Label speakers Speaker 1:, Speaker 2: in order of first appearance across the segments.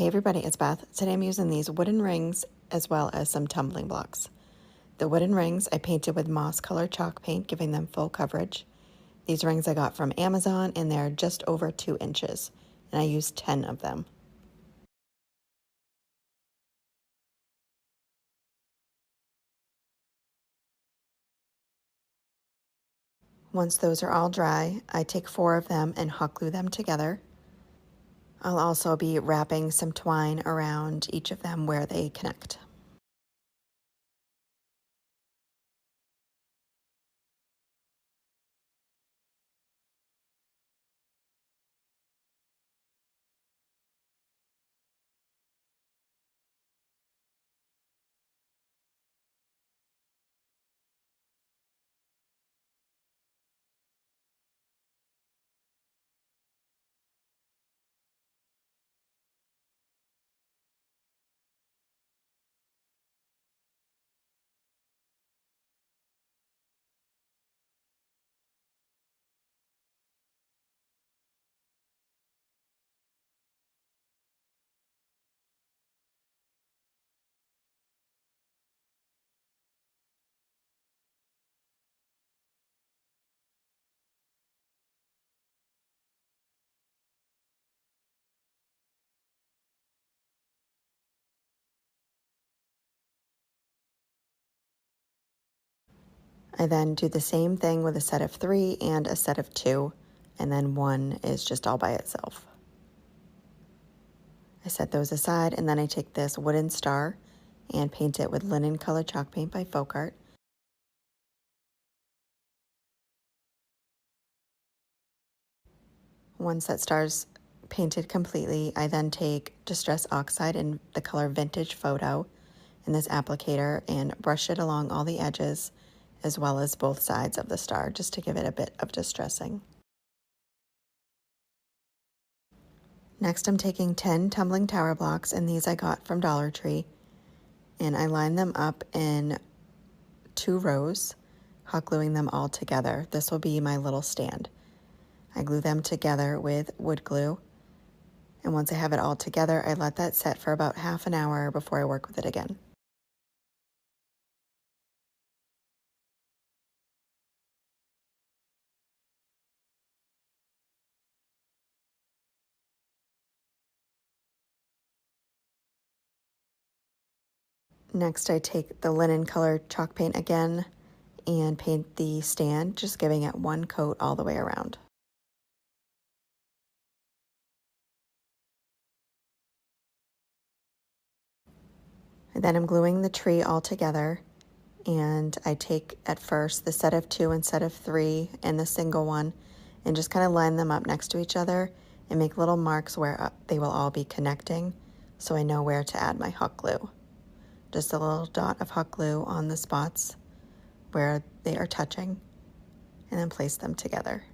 Speaker 1: Hey everybody, it's Beth. Today I'm using these wooden rings as well as some tumbling blocks. The wooden rings I painted with moss colored chalk paint, giving them full coverage. These rings I got from Amazon and they're just over 2 inches, and I used 10 of them. Once those are all dry, I take 4 of them and hot glue them together. I'll also be wrapping some twine around each of them where they connect. I then do the same thing with a set of 3 and a set of 2, and then one is just all by itself. I set those aside, and then I take this wooden star and paint it with linen colored chalk paint by Folkart. Once that star's painted completely, I then take Distress Oxide in the color Vintage Photo in this applicator and brush it along all the edges as well as both sides of the star, just to give it a bit of distressing. Next, I'm taking 10 tumbling tower blocks, and these I got from Dollar Tree, and I line them up in 2 rows, hot gluing them all together. This will be my little stand. I glue them together with wood glue, and once I have it all together, I let that set for about half an hour before I work with it again. Next, I take the linen colored chalk paint again and paint the stand, just giving it 1 coat all the way around. And then I'm gluing the tree all together, and I take at first the set of 2 and set of 3 and the single one and just kind of line them up next to each other and make little marks where they will all be connecting, so I know where to add my hot glue. Just a little dot of hot glue on the spots where they are touching, and then place them together.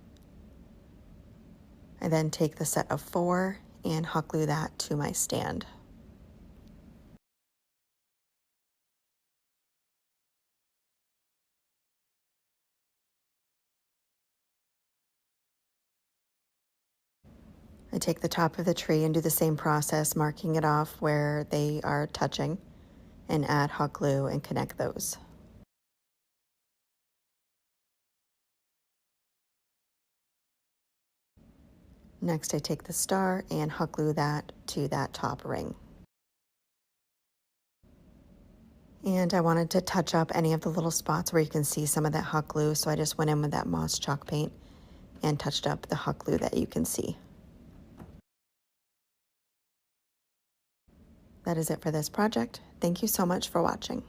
Speaker 1: I then take the set of 4 and hot glue that to my stand. I take the top of the tree and do the same process, marking it off where they are touching, and add hot glue and connect those. Next, I take the star and hot glue that to that top ring. And I wanted to touch up any of the little spots where you can see some of that hot glue, so I just went in with that moss chalk paint and touched up the hot glue that you can see. That is it for this project. Thank you so much for watching.